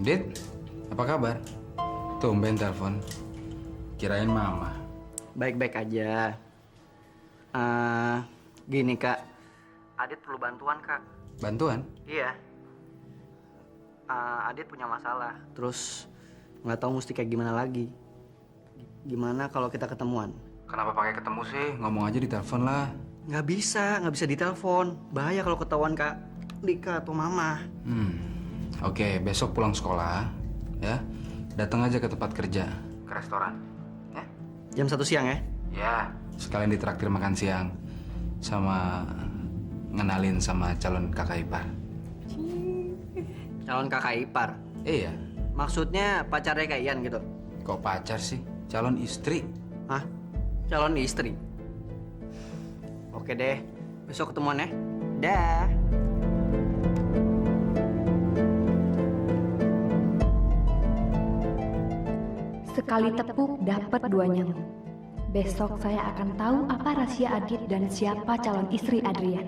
Dit, apa kabar? Tumben telepon. Kirain mama. Baik-baik aja. Gini kak, Adit perlu bantuan kak. Bantuan? Iya. Adit punya masalah, terus nggak tahu mesti kayak gimana lagi. Gimana kalau kita ketemuan? Kenapa pakai ketemu sih? Ngomong aja di telepon lah. Nggak bisa ditelepon. Bahaya kalau ketahuan kak Dika atau mama. Oke, besok pulang sekolah, ya. Datang aja ke tempat kerja, ke restoran. Ya? Jam 1 siang ya? Ya. Sekalian ditraktir makan siang, sama ngenalin sama calon kakak ipar. Calon kakak ipar. Iya. Maksudnya pacarnya kayak Ian gitu? Kok pacar sih? Calon istri. Hah? Calon istri? Oke deh, besok ketemuan ya. Dah. Sekali tepuk dapat dua nyamuk. Besok saya akan tahu apa rahasia Adit dan siapa calon istri Adrian.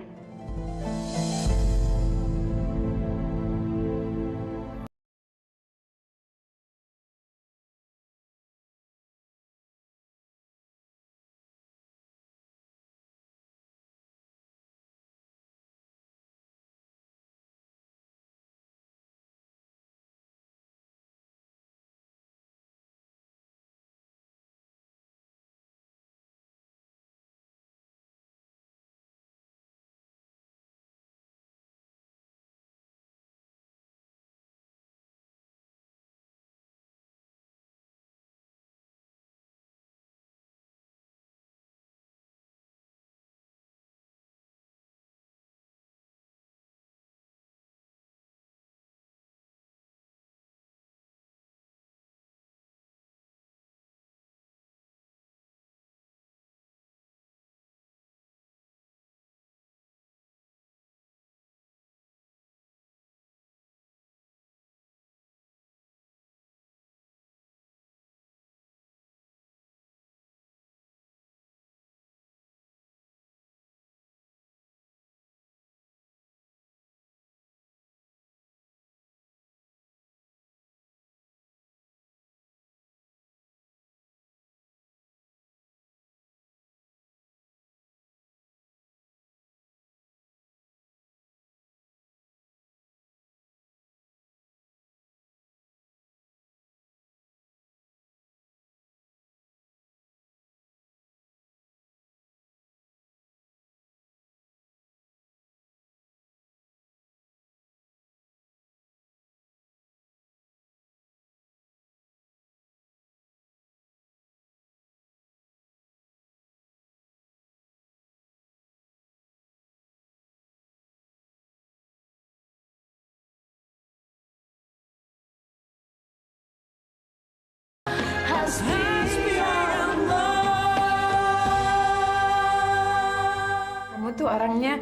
Kamu tuh orangnya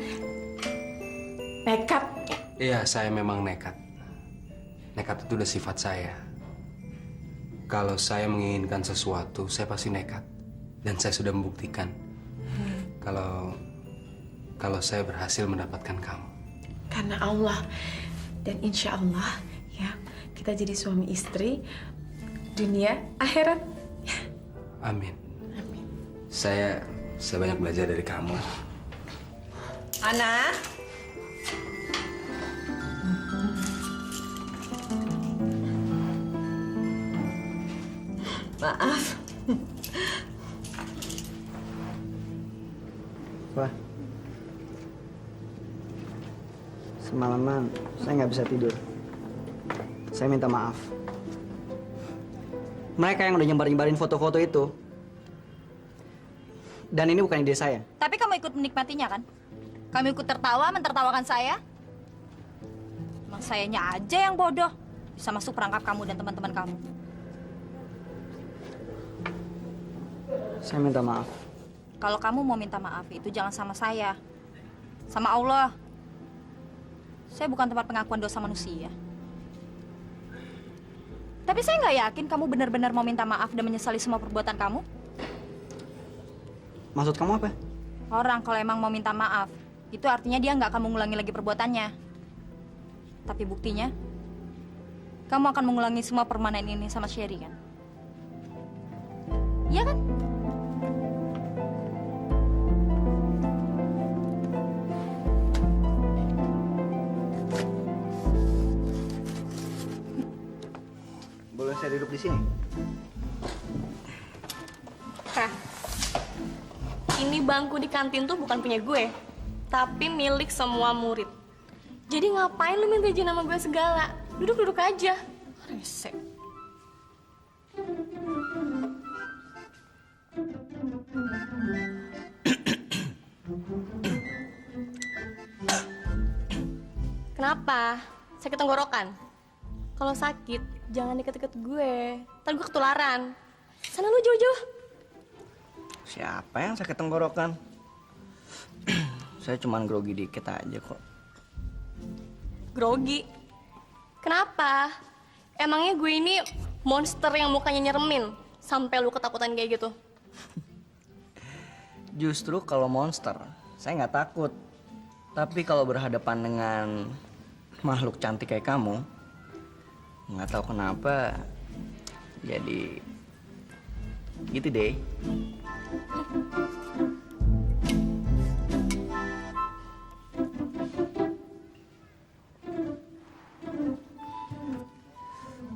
nekat. Iya, saya memang nekat. Nekat itu udah sifat saya. Kalau saya menginginkan sesuatu, saya pasti nekat. Dan saya sudah membuktikan. Kalau saya berhasil mendapatkan kamu. Karena Allah. Dan insya Allah ya, kita jadi suami istri dunia akhirat. Amin. Amin. Saya banyak belajar dari kamu. Ana. Maaf. Wah. Semalaman saya nggak bisa tidur. Saya minta maaf. Mereka yang udah nyebar-nyebarin foto-foto itu. Dan ini bukan ide saya. Tapi kamu ikut menikmatinya kan? Kamu ikut tertawa, mentertawakan saya? Emang sayanya aja yang bodoh. Bisa masuk perangkap kamu dan teman-teman kamu. Saya minta maaf. Kalau kamu mau minta maaf, itu jangan sama saya. Sama Allah. Saya bukan tempat pengakuan dosa manusia. Tapi saya nggak yakin kamu benar-benar mau minta maaf dan menyesali semua perbuatan kamu. Maksud kamu apa? Orang kalau emang mau minta maaf, itu artinya dia nggak akan mengulangi lagi perbuatannya. Tapi buktinya, kamu akan mengulangi semua permainan ini sama Sherry kan? Iya kan? Boleh saya duduk di sini? Hah. Ini bangku di kantin tuh bukan punya gue, tapi milik semua murid. Jadi ngapain lu minta izin sama gue segala? Duduk-duduk aja. Rese. Kenapa? Sakit tenggorokan? Kalau sakit, jangan deket-deket gue. Ntar gue ketularan. Sana lu jauh-jauh. Siapa yang sakit tenggorokan? Saya cuman grogi dikit aja kok. Grogi? Kenapa? Emangnya gue ini monster yang mukanya nyeremin sampai lu ketakutan kayak gitu? Justru kalau monster, saya nggak takut. Tapi kalau berhadapan dengan makhluk cantik kayak kamu, nggak tahu kenapa jadi gitu deh.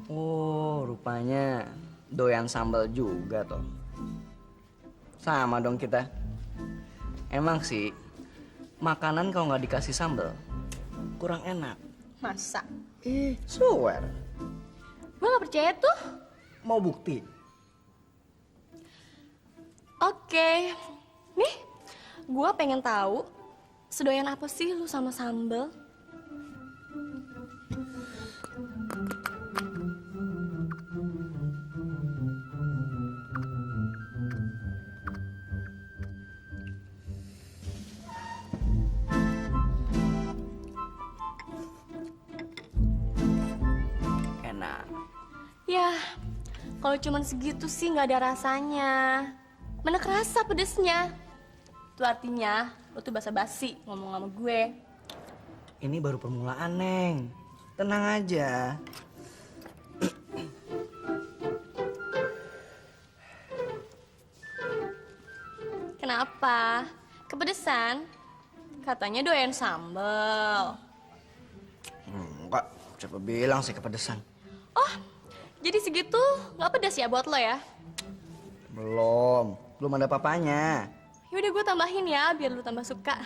Oh, rupanya doyan sambal juga toh. Sama dong kita. Emang sih, makanan kalau nggak dikasih sambal kurang enak. Masa? Swear. Gue gak percaya tuh. Mau bukti? Oke. Nih, gue pengen tahu sedoyan apa sih lu sama sambal? Enak. Ya, kalau cuman segitu sih nggak ada rasanya. Mana kerasa pedesnya. Itu artinya lo tuh basa-basi ngomong sama gue. Ini baru permulaan, Neng. Tenang aja. Kenapa? Kepedesan? Katanya doyan sambal. Enggak, siapa bilang sih kepedesan? Oh, jadi segitu nggak pedas ya buat lo ya? Belum ada papanya. Yaudah gue tambahin ya biar lu tambah suka.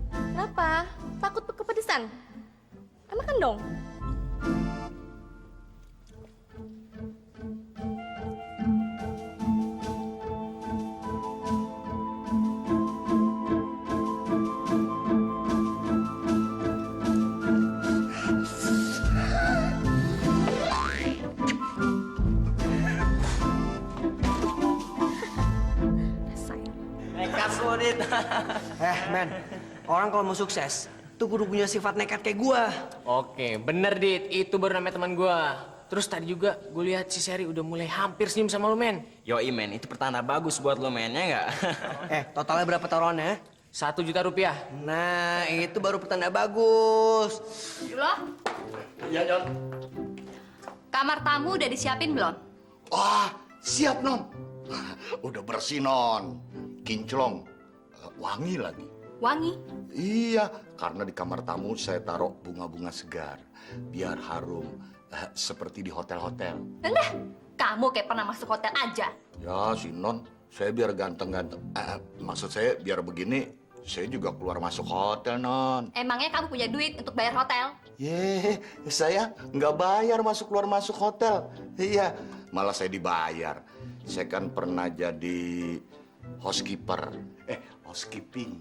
Kenapa? Takut kepedesan? Makan dong. Nekat lu, Dit. Men, orang kalau mau sukses, tuh kudu punya sifat nekat kayak gua. Oke, bener Dit. Itu baru namanya teman gua. Terus tadi juga gue lihat si Sherry udah mulai hampir senyum sama lu, men. Yoi, men. Itu pertanda bagus buat lo, men. Ya nggak? Totalnya berapa taruhannya? 1 juta rupiah. Nah, itu baru pertanda bagus. Yulo, Iya, Jon. kamar tamu udah disiapin belum? Wah, siap, Non. Udah bersih, Non. Kinclong. Wangi lagi. Wangi. Iya, karena di kamar tamu saya taruh bunga-bunga segar. Biar harum. Seperti di hotel-hotel. Enggak, kamu kayak pernah masuk hotel aja. Ya, si Non. Saya biar ganteng-ganteng. Maksud saya biar begini, saya juga keluar masuk hotel, Non. Emangnya kamu punya duit untuk bayar hotel? Saya nggak bayar keluar masuk hotel. Iya, malah saya dibayar. Saya kan pernah jadi housekeeper. Housekeeping.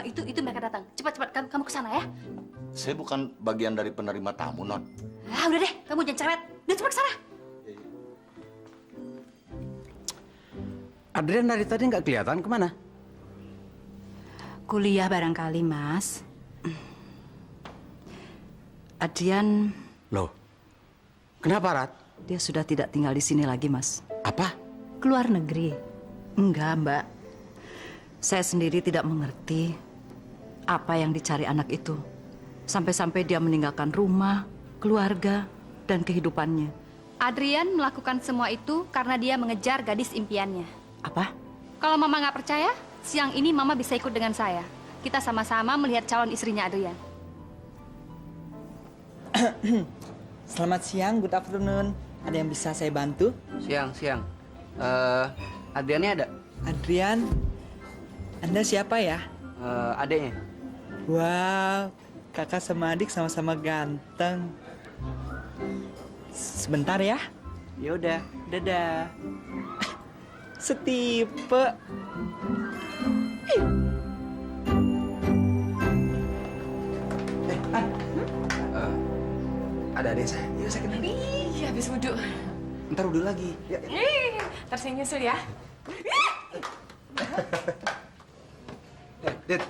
Itu mereka datang. Cepat, kamu kesana ya. Saya bukan bagian dari penerima tamu, Non. Udah deh, kamu jangan cerewet. Udah cepat kesana. Adrian dari tadi nggak kelihatan kemana? Kuliah barangkali, Mas. Adrian, Loh, kenapa Rat? dia sudah tidak tinggal di sini lagi, Mas. Apa? Keluar negeri. Enggak, Mbak. Saya sendiri tidak mengerti apa yang dicari anak itu. Sampai-sampai dia meninggalkan rumah, keluarga, dan kehidupannya. Adrian melakukan semua itu karena dia mengejar gadis impiannya. Apa? Kalau Mama nggak percaya, siang ini Mama bisa ikut dengan saya. Kita sama-sama melihat calon istrinya Adrian. Selamat siang, good afternoon. Ada yang bisa saya bantu? Siang. Adriannya ada? Adrian, Anda siapa ya? Adeknya. Wow, kakak sama adik sama-sama ganteng. Sebentar ya. Yaudah, dadah. Setipe. Ada adik saya. Yuk, saya kenal. Iya, habis wudhu. Ntar udah lagi. Ya. Ntar saya nyusul ya. Dit,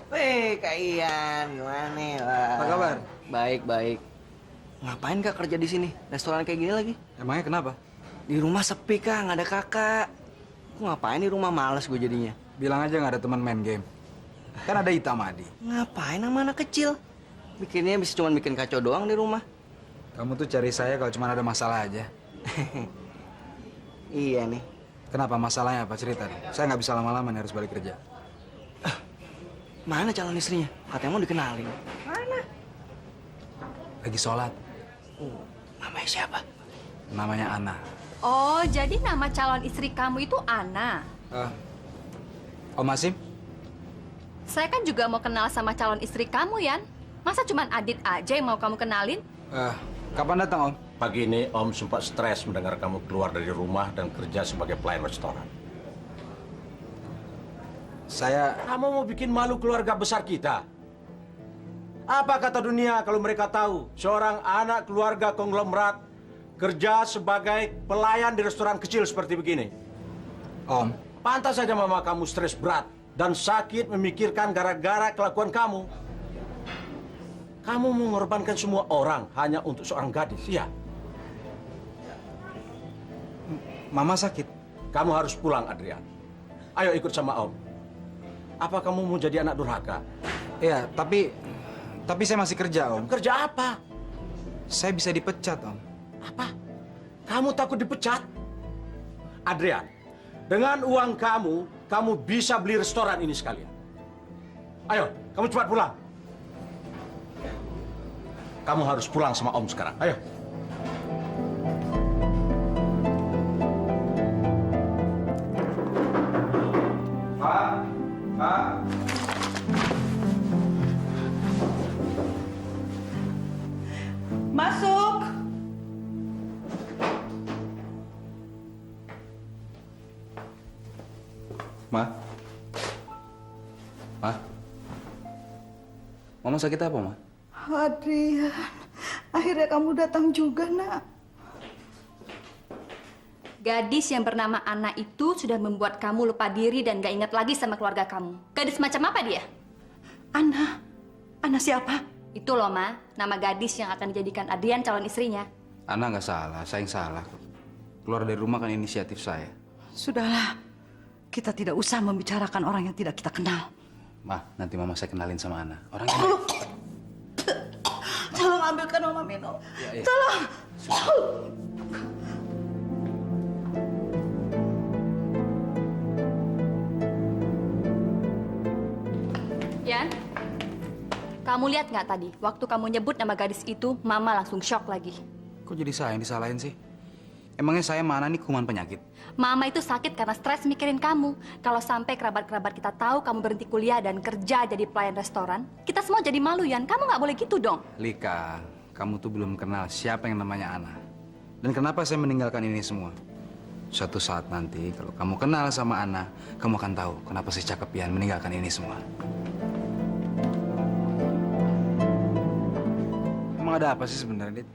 Kak Ian, gimana? Wah. apa kabar? Baik. Ngapain Kak kerja di sini? Restoran kayak gini lagi? Emangnya kenapa? Di rumah sepi Kak, nggak ada kakak. Aku ngapain di rumah, males gue jadinya. Bilang aja nggak ada teman main game. Kan ada Ita sama Adi. Ngapain sama anak kecil? Bikinnya bisa cuma bikin kacau doang di rumah. Kamu tuh cari saya kalau cuma ada masalah aja. Iya nih. Kenapa masalahnya apa cerita? Saya nggak bisa lama-lama nih harus balik kerja. Mana calon istrinya? Katanya mau dikenalin. Lagi sholat. Namanya siapa? Namanya Ana. Oh, jadi nama calon istri kamu itu Ana. Om Asim? Saya kan juga mau kenal sama calon istri kamu, Yan. Masa cuma Adit aja yang mau kamu kenalin? Kapan datang Om? Pagi ini Om sempat stres mendengar kamu keluar dari rumah dan kerja sebagai pelayan restoran. Kamu mau bikin malu keluarga besar kita? Apa kata dunia kalau mereka tahu seorang anak keluarga konglomerat kerja sebagai pelayan di restoran kecil seperti begini? Om. Pantas saja mama kamu stres berat dan sakit memikirkan gara-gara kelakuan kamu. Kamu mengorbankan semua orang hanya untuk seorang gadis, ya? Mama sakit. Kamu harus pulang, Adrian. Ayo ikut sama Om. Apa kamu mau jadi anak durhaka? Iya, tapi saya masih kerja, Om. Kerja apa? Saya bisa dipecat, Om. Apa? Kamu takut dipecat? Adrian, dengan uang kamu bisa beli restoran ini sekalian. Ayo, kamu cepat pulang. Kamu harus pulang sama Om sekarang. Ayo. Pak. Masuk! Ma. Mama sakit apa, Ma? Adrian, akhirnya kamu datang juga, Nak. Gadis yang bernama Ana itu sudah membuat kamu lupa diri dan gak ingat lagi sama keluarga kamu. Gadis macam apa dia? Ana? Ana siapa? Itu loh, Ma. Nama gadis yang akan dijadikan Adrian calon istrinya. Ana nggak salah, saya yang salah. Keluar dari rumah kan inisiatif saya. Sudahlah, kita tidak usah membicarakan orang yang tidak kita kenal. Ma, nanti Mama saya kenalin sama Ana. Orang yang... Tolong ambilkan Mama minum. Ya. Tolong. Yan, kamu lihat nggak tadi? Waktu kamu nyebut nama gadis itu, Mama langsung shock lagi. Kok jadi saya yang disalahin sih? Emangnya saya mana nih kuman penyakit? Mama itu sakit karena stres mikirin kamu. Kalau sampai kerabat-kerabat kita tahu kamu berhenti kuliah dan kerja jadi pelayan restoran, kita semua jadi malu, Yan. Kamu nggak boleh gitu dong. Lika, kamu tuh belum kenal siapa yang namanya Ana. Dan kenapa saya meninggalkan ini semua? Suatu saat nanti, kalau kamu kenal sama Ana, kamu akan tahu kenapa si cakep Yan meninggalkan ini semua. Emang ada apa sih sebenarnya, Dit?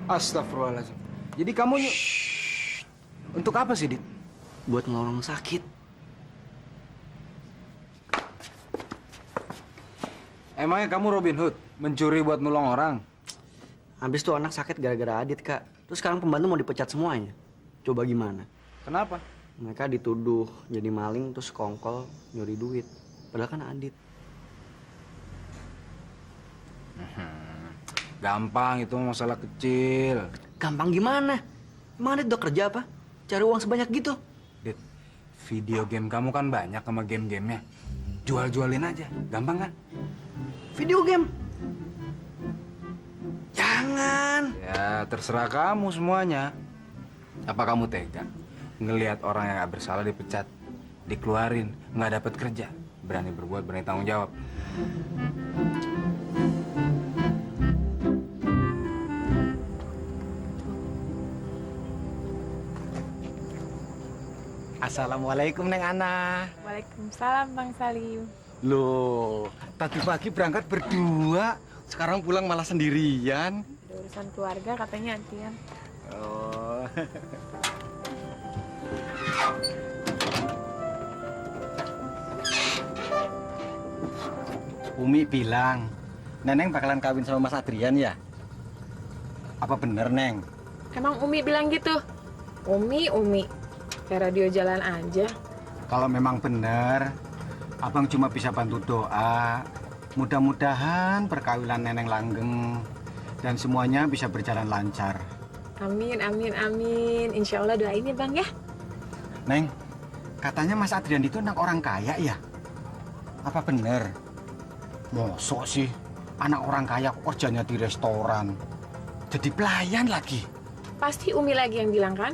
Astagfirullahaladzim. Jadi kamu untuk apa sih, Dit? Buat nolong sakit. Emangnya kamu Robin Hood? Mencuri buat nolong orang? Habis tuh anak sakit gara-gara Adit, Kak. Terus sekarang pembantu mau dipecat semuanya. Coba gimana? Kenapa? Mereka dituduh jadi maling terus kongkol nyuri duit. Padahal kan Adit. Gampang, itu masalah kecil. Gampang gimana? Emang Adit udah kerja apa? Cari uang sebanyak gitu? Dit, video game kamu kan banyak sama game-gamenya. Jual-jualin aja, gampang kan? Video game? Jangan. Ya, terserah kamu semuanya. Apa kamu tega ngelihat orang yang gak bersalah dipecat, dikeluarin, nggak dapat kerja, berani berbuat, berani tanggung jawab? Assalamualaikum Neng Ana. Waalaikumsalam Bang Salim. Loh, tadi pagi berangkat berdua, sekarang pulang malah sendirian. Ada urusan keluarga katanya Antian. Oh. Umi bilang, Neneng bakalan kawin sama Mas Adrian ya? Apa bener, Neng? Emang Umi bilang gitu? Umi. Kayak radio jalan aja. Kalau memang bener, Abang cuma bisa bantu doa. Mudah-mudahan perkawinan Neneng langgeng dan semuanya bisa berjalan lancar. Amin. Insya Allah doain ya Bang ya. Neng, katanya Mas Adrian itu anak orang kaya ya? Apa bener? Mosok sih, anak orang kaya kerjanya di restoran. Jadi pelayan lagi. Pasti Umi lagi yang bilang kan?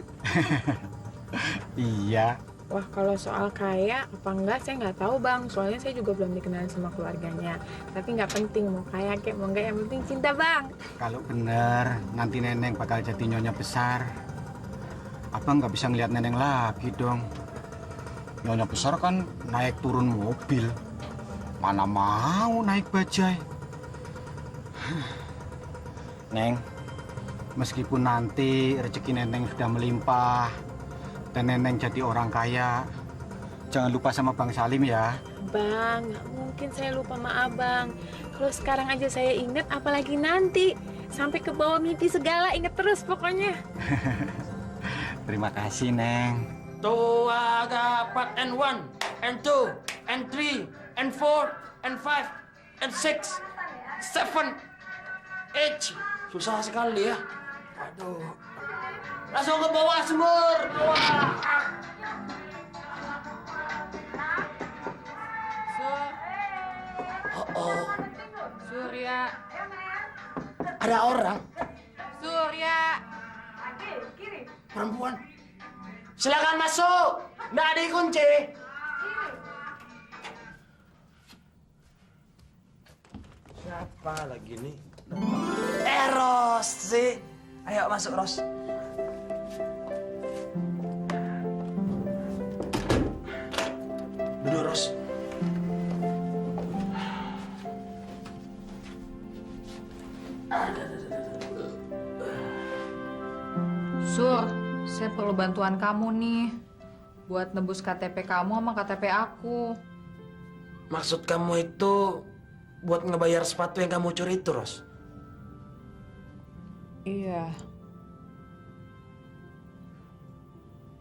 Iya. Wah kalau soal kaya apa enggak saya nggak tahu Bang. Soalnya saya juga belum dikenal sama keluarganya. Tapi nggak penting mau kaya kayak mau enggak, yang penting cinta Bang. Kalau bener, nanti Neneng bakal jadi nyonya besar. Abang nggak bisa ngeliat Neneng lagi dong. Nyonya besar kan naik turun mobil. Mana mau naik bajai. Neng, meskipun nanti rezeki Neneng sudah melimpah dan Neneng jadi orang kaya, jangan lupa sama Bang Salim ya. Bang, nggak mungkin saya lupa sama Abang. Kalau sekarang aja saya inget, apalagi nanti. Sampai ke bawah mimpi segala, inget terus pokoknya. Terima kasih, Neng. Tuh ada part and 1, and 2, and 3, and 4, and 5, and 6, 7, 8. Susah sekali ya. Aduh. Langsung ke bawah sumur. Bawah. Oh. Surya. Ada orang. Surya. Perempuan. Silakan masuk. Nggak ada kunci. Siapa lagi nih? Ros sih. Ayo masuk, Ros. Duduk, Ros. Sur, saya perlu bantuan kamu nih buat nebus KTP kamu sama KTP aku. Maksud kamu itu buat ngebayar sepatu yang kamu curi itu, Ros? Iya.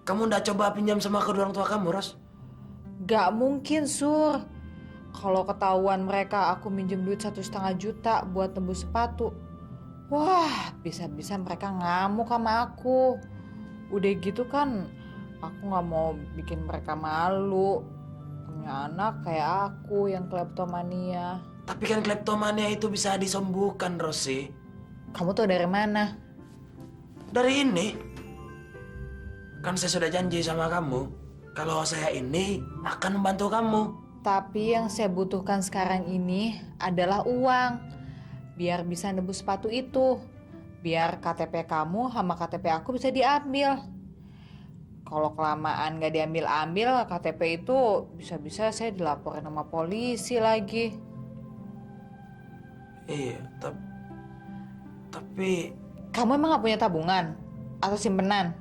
Kamu nggak coba pinjam sama kedua orang tua kamu, Ros? Gak mungkin, Sur. Kalau ketahuan mereka aku minjem duit 1,5 juta buat tembus sepatu. Wah, bisa-bisa mereka ngamuk sama aku. Udah gitu kan, aku gak mau bikin mereka malu. Punya anak kayak aku yang kleptomania. Tapi kan kleptomania itu bisa disembuhkan, Rosi. Kamu tuh dari mana? Dari ini. Kan saya sudah janji sama kamu, kalau saya ini akan membantu kamu. Tapi yang saya butuhkan sekarang ini adalah uang. Biar bisa nebus sepatu itu. Biar KTP kamu sama KTP aku bisa diambil. Kalau kelamaan gak diambil-ambil KTP itu, bisa-bisa saya dilaporin sama polisi lagi. Iya, tapi... Kamu emang gak punya tabungan? Atau simpenan?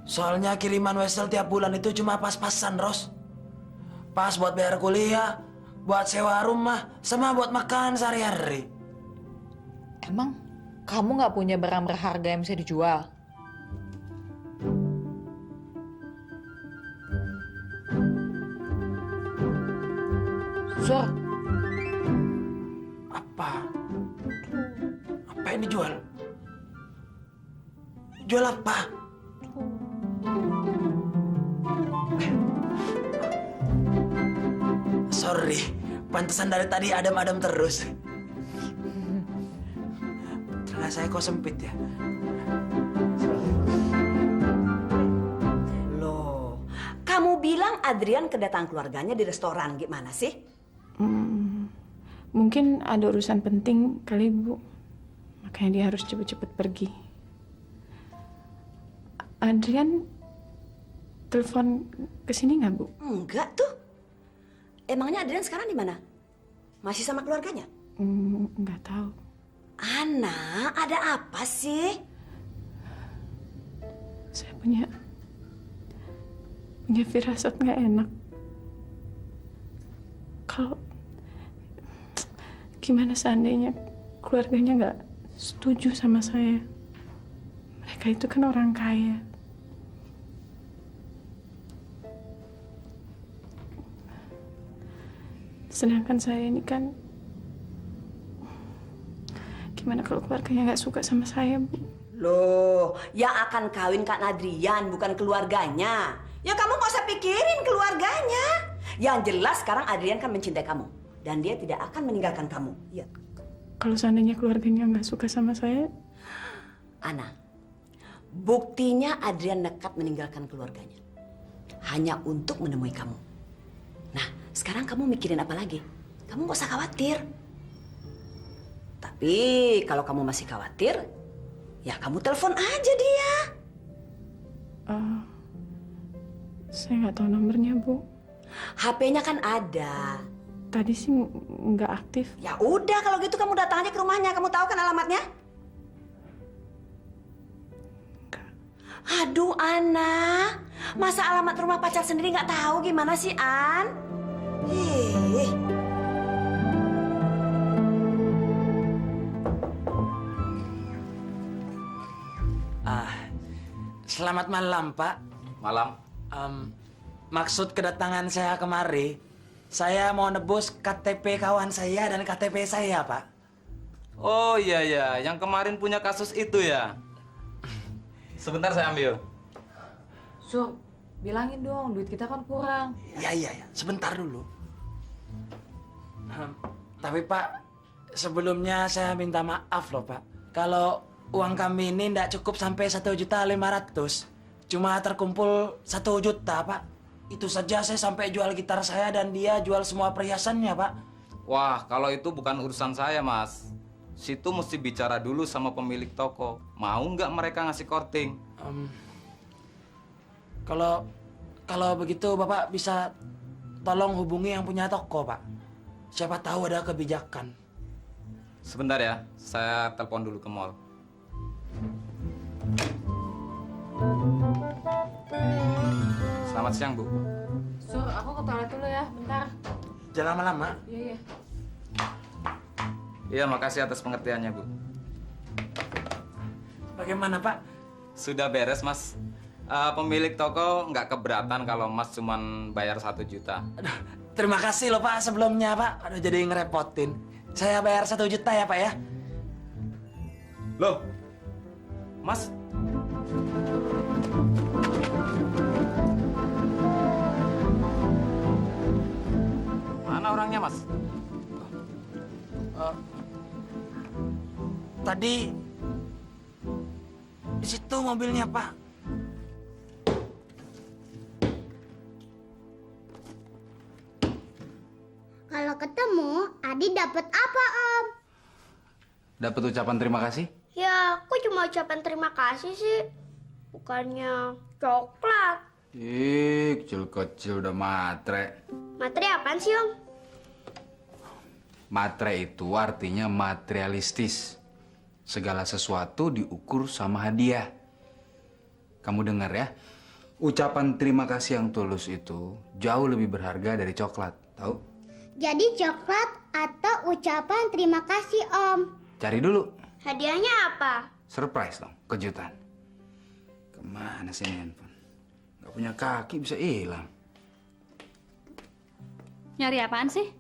Soalnya kiriman Wesel tiap bulan itu cuma pas-pasan, Ros. Pas buat bayar kuliah, buat sewa rumah, sama buat makan sehari-hari. Emang kamu nggak punya barang berharga yang bisa dijual? Sur, Apa? Apa yang dijual? Jual apa? Sorry, pantesan dari tadi adem-adem terus. Telinga saya kok sempit ya? Loh, kamu bilang Adrian kedatangan keluarganya di restoran, gimana sih? Mungkin ada urusan penting kali, Bu. Makanya dia harus cepet-cepet pergi. Adrian telepon ke sini nggak, Bu? Enggak tuh. Emangnya Adrian sekarang di mana? Masih sama keluarganya? Nggak tahu. Ana, ada apa sih? Saya punya firasat nggak enak. Kalau gimana seandainya keluarganya nggak setuju sama saya? Mereka itu kan orang kaya. Sedangkan saya ini kan, gimana kalau keluarganya nggak suka sama saya, Bu? Loh, yang akan kawin Kak Adrian bukan keluarganya. Ya kamu nggak usah pikirin keluarganya. Yang jelas sekarang Adrian kan mencintai kamu. Dan dia tidak akan meninggalkan kamu. Ya. Kalau seandainya keluarganya nggak suka sama saya? Ana, buktinya Adrian nekat meninggalkan keluarganya. Hanya untuk menemui kamu. Nah, sekarang kamu mikirin apa lagi? Kamu nggak usah khawatir. Tapi kalau kamu masih khawatir, ya kamu telepon aja dia. Saya nggak tahu nomornya, Bu. HP-nya kan ada. Tadi sih nggak aktif. Ya udah, kalau gitu kamu datang aja ke rumahnya. Kamu tahu kan alamatnya? Aduh, Ana. Masa alamat rumah pacar sendiri nggak tahu gimana sih, An? Ih. Selamat malam, Pak. Malam. Maksud kedatangan saya kemari, saya mau nebus KTP kawan saya dan KTP saya, Pak. Oh iya ya, yang kemarin punya kasus itu ya. Sebentar saya ambil. Sur, bilangin dong, duit kita kan kurang. Iya. Sebentar dulu. Tapi Pak, sebelumnya saya minta maaf loh, Pak. Kalau uang kami ini tidak cukup sampai 1.500.000. Cuma terkumpul 1 juta, Pak. Itu saja saya sampai jual gitar saya dan dia jual semua perhiasannya, Pak. Wah, kalau itu bukan urusan saya, Mas. Situ mesti bicara dulu sama pemilik toko. Mau nggak mereka ngasih korting? Kalau begitu Bapak bisa tolong hubungi yang punya toko, Pak. Siapa tahu ada kebijakan. Sebentar ya, saya telepon dulu ke mall. Selamat siang, Bu. Sur, aku ke toilet dulu ya, bentar. Jangan lama-lama. Iya. Iya, makasih atas pengertiannya, Bu. Bagaimana, Pak? Sudah beres, Mas. Pemilik toko nggak keberatan kalau Mas cuman bayar 1 juta. Aduh, terima kasih loh, Pak, sebelumnya, Pak. Aduh, jadi ngerepotin. Saya bayar 1 juta ya, Pak ya. Loh, Mas. Mana orangnya, Mas? Tadi di situ mobilnya, Pak. Kalau ketemu, Adi dapat apa, Om? Dapat ucapan terima kasih? Ya, aku cuma ucapan terima kasih sih. Bukannya coklat. Ih, kecil-kecil udah matre. Materi apaan sih, Om? Matre itu artinya materialistis. Segala sesuatu diukur sama hadiah. Kamu dengar ya, Ucapan terima kasih yang tulus itu jauh lebih berharga dari coklat, tahu? Jadi coklat atau ucapan terima kasih, Om. Cari dulu. Hadiahnya apa? Surprise dong, kejutan. Kemana sih ini handphone? Gak punya kaki bisa hilang. Nyari apaan sih?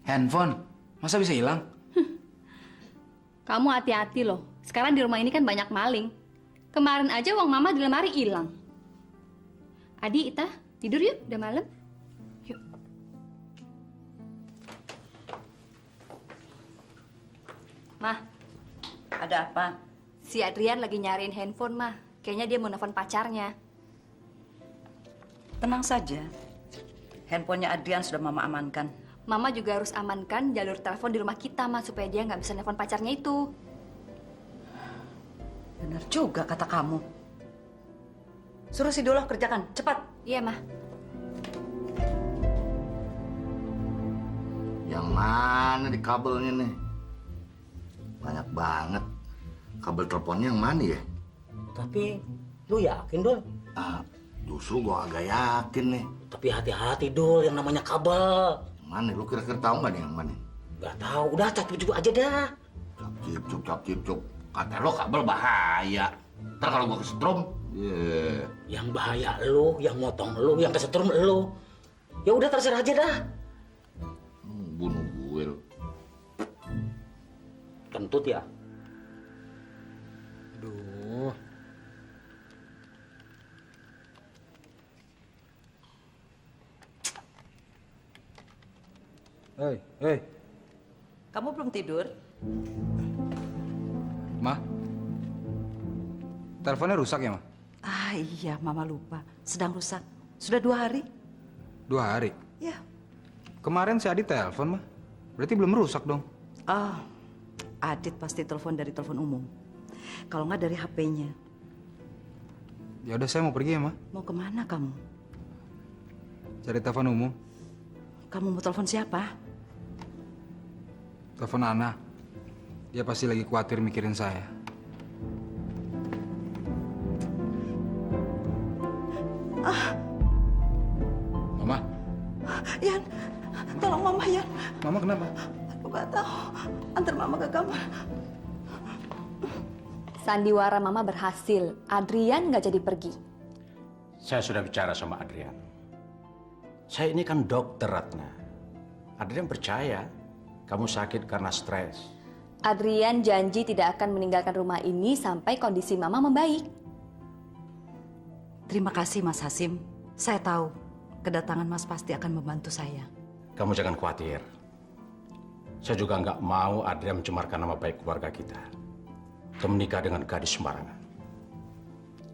Handphone, masa bisa hilang? Kamu hati-hati loh. Sekarang di rumah ini kan banyak maling. Kemarin aja uang mama di lemari hilang. Adi, Ita, tidur yuk, udah malam. Yuk. Mah, Ada apa? si Adrian lagi nyariin handphone, Mah. Kayaknya dia mau nelfon pacarnya. Tenang saja. Handphonenya Adrian sudah Mama amankan. Mama juga harus amankan jalur telepon di rumah kita, Mah, supaya dia nggak bisa nelfon pacarnya itu. Benar juga kata kamu. Suruh si Dolo kerjakan, cepat. Iya, Mah. Yang mana di kabelnya nih? Banyak banget. Kabel teleponnya yang mana ya? Tapi lu yakin, Dul? Justru gua agak yakin nih. Tapi hati-hati, Dul, yang namanya kabel. Yang mana? Lu kira-kira tahu nggak nih yang mana? Gak tahu, udah capcip aja dah. Cap-cip. Kata lo kabel bahaya. Ntar kalau gua kesetrum, Yang bahaya lu, yang motong lu, yang kesetrum lu. Ya udah terserah aja dah. Bunuh gue lu. Kentut ya? Aduh. Hei. Kamu belum tidur? Ma, teleponnya rusak ya, Ma? Ah iya, Mama lupa. Sedang rusak. Sudah 2 hari? 2 hari? Ya. Kemarin si Adit telepon, Ma. Berarti belum rusak dong? Oh, Adit pasti telepon dari telepon umum. Kalau nggak dari HP-nya. Ya udah, saya mau pergi ya, Ma. Mau kemana kamu? Cari telepon umum. Kamu mau telepon siapa? Telepon Ana. Dia pasti lagi khawatir mikirin saya. Mama? Yan, tolong Mama, Yan. Mama kenapa? Aku nggak tahu. Antar Mama ke kamar. Sandiwara Mama berhasil. Adrian nggak jadi pergi. Saya sudah bicara sama Adrian. Saya ini kan dokter, Ratna. Adrian percaya kamu sakit karena stres. Adrian janji tidak akan meninggalkan rumah ini sampai kondisi Mama membaik. Terima kasih, Mas Hasim. Saya tahu kedatangan Mas pasti akan membantu saya. Kamu jangan khawatir. Saya juga nggak mau Adrian mencemarkan nama baik keluarga kita. Atau menikah dengan gadis sembarangan.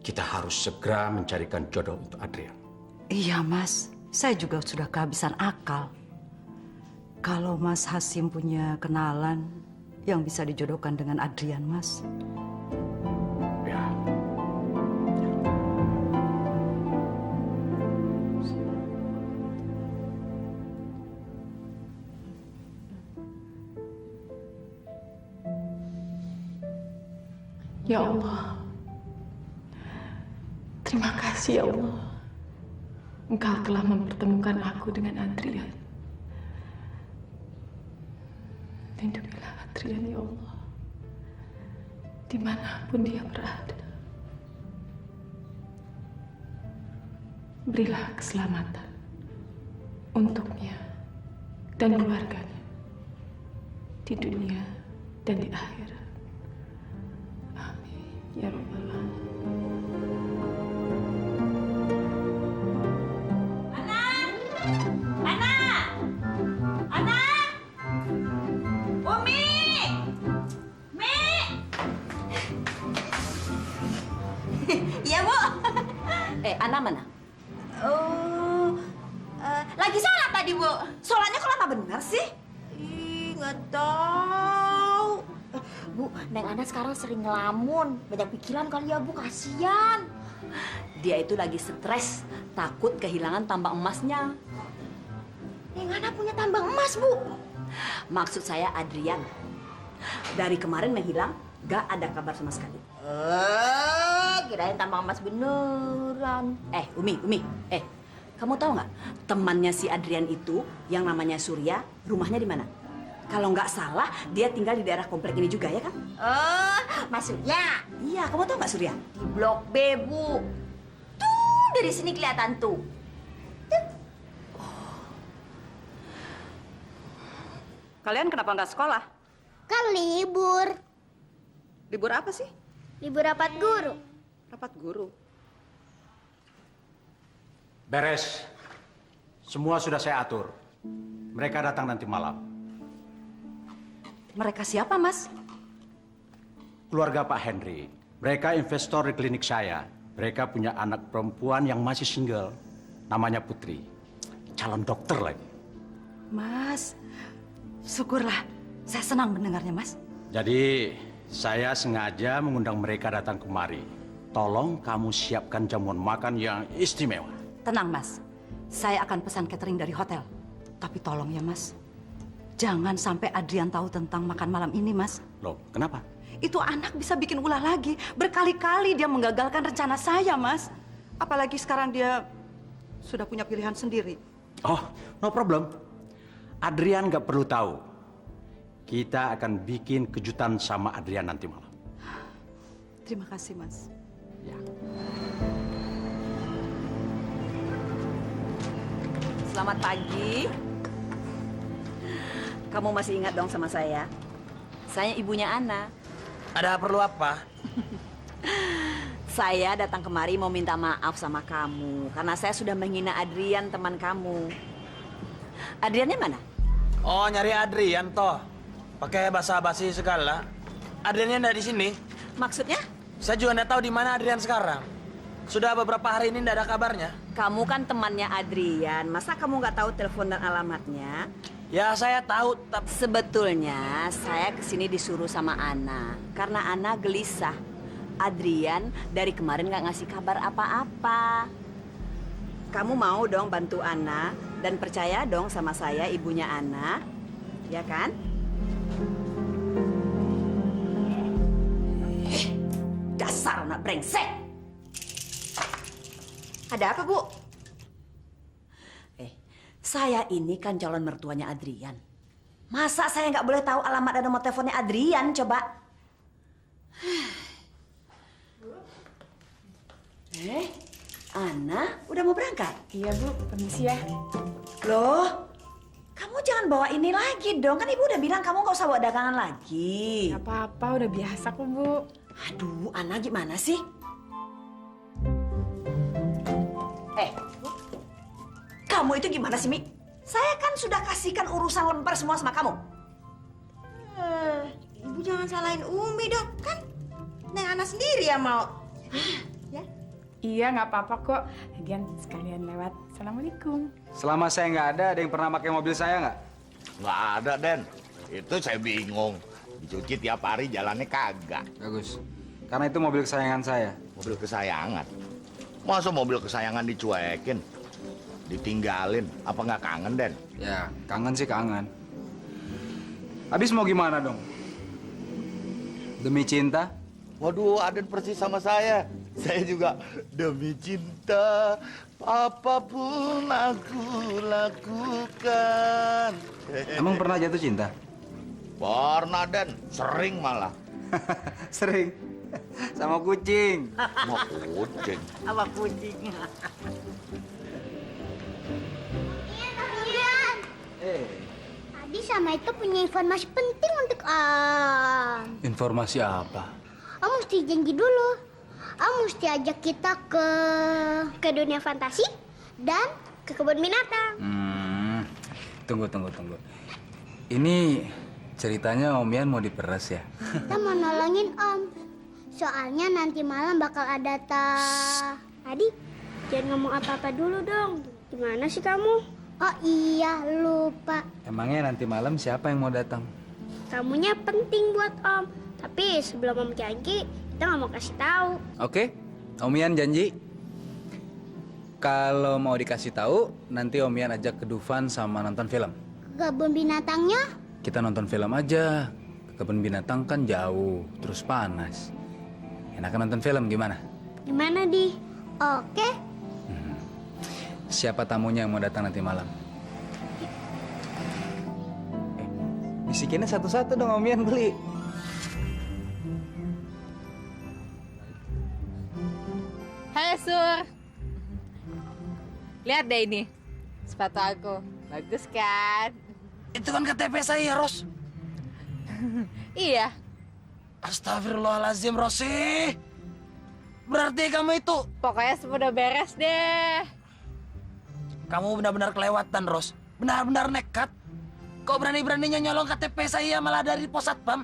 Kita harus segera mencarikan jodoh untuk Adrian. Iya, Mas. Saya juga sudah kehabisan akal. Kalau Mas Hasim punya kenalan yang bisa dijodohkan dengan Adrian, Mas. Ya. Ya Allah, terima kasih ya Allah. Engkau telah mempertemukan aku dengan Adrian. Lindungilah Adrian ya Allah, dimanapun dia berada. Berilah keselamatan untuknya dan keluarganya di dunia dan di akhirat. Amin ya Rabbal Alamin. Iya, Bu. Ana mana? Lagi sholat tadi, Bu. Sholatnya kok lama benar sih? Ih, nggak tahu. Bu, Neng Ana sekarang sering ngelamun. Banyak pikiran kali ya, Bu. Kasian. Dia itu lagi stres. Takut kehilangan tambang emasnya. Neng Ana punya tambang emas, Bu. Maksud saya Adrian. Dari kemarin menghilang, gak ada kabar sama sekali. kirain tambang emas beneran. Umi. Kamu tahu nggak temannya si Adrian itu yang namanya Surya, rumahnya di mana? Kalau nggak salah, dia tinggal di daerah komplek ini juga, ya kan? Oh, Mas Surya. Iya, kamu tahu nggak Surya? Di Blok B, Bu. Tuh, dari sini kelihatan tuh. Kalian kenapa nggak sekolah? Kan libur. Libur apa sih? Libur rapat guru. Rapat guru. Beres. Semua sudah saya atur. Mereka datang nanti malam. Mereka siapa, Mas? Keluarga Pak Henry. Mereka investor di klinik saya. Mereka punya anak perempuan yang masih single. Namanya Putri. Calon dokter lagi. Mas, syukurlah. Saya senang mendengarnya, Mas. Jadi, saya sengaja mengundang mereka datang kemari. Tolong kamu siapkan jamuan makan yang istimewa. Tenang, Mas. Saya akan pesan catering dari hotel. Tapi tolong ya, Mas. Jangan sampai Adrian tahu tentang makan malam ini, Mas. Loh, kenapa? Itu anak bisa bikin ulah lagi. Berkali-kali dia menggagalkan rencana saya, Mas. Apalagi sekarang dia sudah punya pilihan sendiri. Oh, no problem. Adrian nggak perlu tahu. Kita akan bikin kejutan sama Adrian nanti malam. Terima kasih, Mas. Ya. Selamat pagi. Kamu masih ingat dong sama saya? Saya ibunya Ana. Ada perlu apa? Saya datang kemari mau minta maaf sama kamu karena saya sudah menghina Adrian, teman kamu. Adriannya mana? Oh, nyari Adrian toh. Pakai basa-basi segala. Adriannya nggak di sini. Maksudnya? Saya juga nggak tahu di mana Adrian sekarang. Sudah beberapa hari ini nggak ada kabarnya. Kamu kan temannya Adrian. Masa kamu nggak tahu telepon dan alamatnya? Ya, saya tahu. Tapi sebetulnya saya kesini disuruh sama Ana karena Ana gelisah. Adrian dari kemarin nggak ngasih kabar apa-apa. Kamu mau dong bantu Ana dan percaya dong sama saya, ibunya Ana, ya kan? Dasar anak brengsek. Ada apa, Bu? Saya ini kan calon mertuanya Adrian. Masa saya nggak boleh tahu alamat dan nomor teleponnya Adrian, coba? Ana, udah mau berangkat? Iya, Bu. Permisi ya. Loh, kamu jangan bawa ini lagi dong. Kan Ibu udah bilang kamu nggak usah bawa dagangan lagi. Gak apa-apa, udah biasa kok, Bu. Aduh, Ana gimana sih? Kamu itu gimana sih, Mi? Saya kan sudah kasihkan urusan lembar semua sama kamu. Ibu jangan salahin Umi dong, kan? Neng Ana sendiri yang mau. Ya? Iya, nggak apa-apa kok. Lagian sekalian lewat. Assalamualaikum. Selama saya nggak ada yang pernah pakai mobil saya nggak? Nggak ada, Den. Itu saya bingung. Dicuci tiap hari jalannya kagak. Bagus. Karena itu mobil kesayangan saya. Mobil kesayangan? Masa mobil kesayangan dicuekin? Ditinggalin? Apa nggak kangen, Den? Ya, kangen sih kangen. Habis mau gimana dong? Demi cinta? Waduh, Aden persis sama saya. Saya juga demi cinta, apapun aku lakukan. Emang pernah jatuh cinta? Pernah, Den. Sering malah. Sering? Sama kucing? Sama kucing? Sama kucing. Tadi sama itu punya informasi penting untuk Om. Informasi apa? Om mesti janji dulu. Om mesti ajak kita ke dunia fantasi dan ke kebun binatang. Tunggu. Ini ceritanya Om Yan mau diperas ya? Kita mau nolongin Om. Soalnya nanti malam bakal ada Adi, jangan ngomong apa-apa dulu dong. Gimana sih kamu? Oh iya, lupa. Emangnya nanti malam siapa yang mau datang? Tamunya penting buat Om. Tapi sebelum Om janji, kita nggak mau kasih tahu. Oke, Om Yan janji. Kalau mau dikasih tahu, nanti Om Yan ajak ke Dufan sama nonton film. Kebun binatangnya? Kita nonton film aja. Kebun binatang kan jauh, terus panas. Enakan nonton film gimana? Gimana, Di? Oke? Siapa tamunya yang mau datang nanti malam? Bisikinnya satu-satu dong, Om Ian beli. Hai, Sur. Lihat deh ini. Sepatu aku. Bagus kan? Itu kan KTP saya, Ros. Iya. Astagfirullahaladzim, Rosi. Berarti kamu itu... Pokoknya semua udah beres deh. Kamu benar-benar kelewatan, Ros. Benar-benar nekat. Kok berani-beraninya nyolong KTP saya malah dari pos satpam?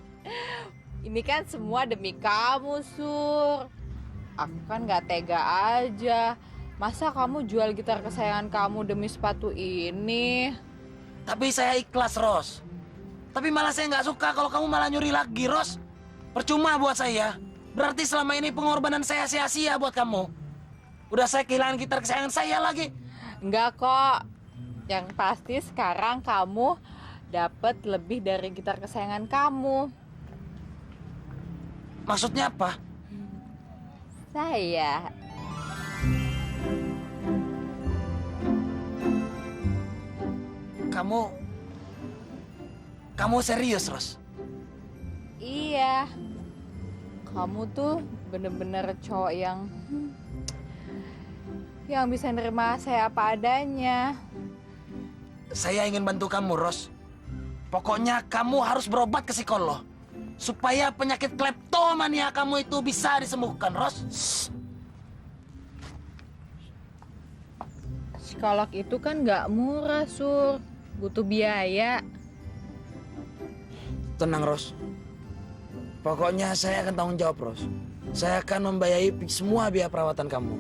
Ini kan semua demi kamu, Sur. Aku kan gak tega aja. Masa kamu jual gitar kesayangan kamu demi sepatu ini? Tapi saya ikhlas, Ros. Tapi malah saya nggak suka kalau kamu malah nyuri lagi, Ros. Percuma buat saya. Berarti selama ini pengorbanan saya sia-sia buat kamu. Udah saya kehilangan gitar kesayangan saya lagi. Enggak kok. Yang pasti sekarang kamu dapat lebih dari gitar kesayangan kamu. Maksudnya apa? Saya. Kamu serius, Ros? Iya. Kamu tuh bener-bener cowok yang bisa nerima saya apa adanya. Saya ingin bantu kamu, Ros. Pokoknya kamu harus berobat ke psikolog. Supaya penyakit kleptomania kamu itu bisa disembuhkan, Ros. Psikolog itu kan nggak murah, Sur. Butuh biaya. Tenang, Ros. Pokoknya saya akan tanggung jawab, Ros. Saya akan membiayai semua biaya perawatan kamu.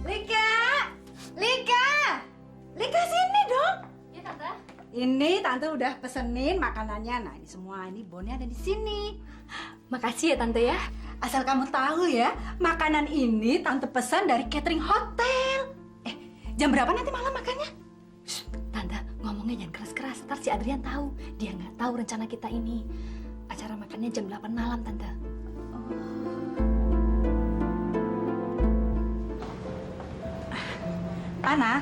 Lika! Lika! Lika sini dong. Ya, Tante. Ini Tante udah pesenin makanannya. Nah, ini semua ini bonnya ada di sini. Makasih ya, Tante ya. Asal kamu tahu ya, makanan ini Tante pesan dari catering hotel. Jam berapa nanti malam makannya? Tante, ngomongnya jangan keras-keras. Ntar si Adrian tahu. Dia nggak tahu rencana kita ini. Acara makannya jam 8 malam, Tante. Ana?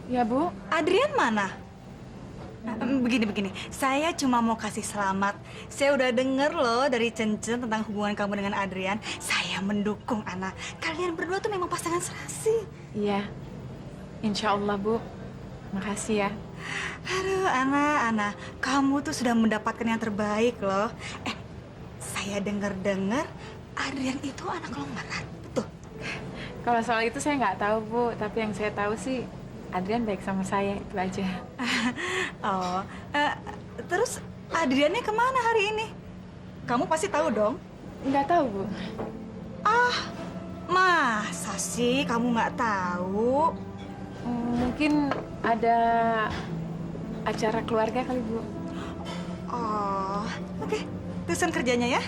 Ya, Bu? Adrian mana? Begini, saya cuma mau kasih selamat. Saya udah denger loh dari Cencen tentang hubungan kamu dengan Adrian. Saya mendukung, Ana. Kalian berdua tuh memang pasangan serasi. Iya. Insya Allah, Bu. Makasih ya. Aduh, Ana, kamu tuh sudah mendapatkan yang terbaik loh. Saya dengar Adrian itu anak longmaran, betul? Kalau soal itu saya nggak tahu, Bu. Tapi yang saya tahu sih, Adrian baik sama saya, itu aja. Oh, terus Adriannya kemana hari ini? Kamu pasti tahu dong? Nggak tahu, Bu. Masa sih kamu nggak tahu? Mungkin ada acara keluarga kali, Bu. Oh, oke. Terusan kerjanya ya.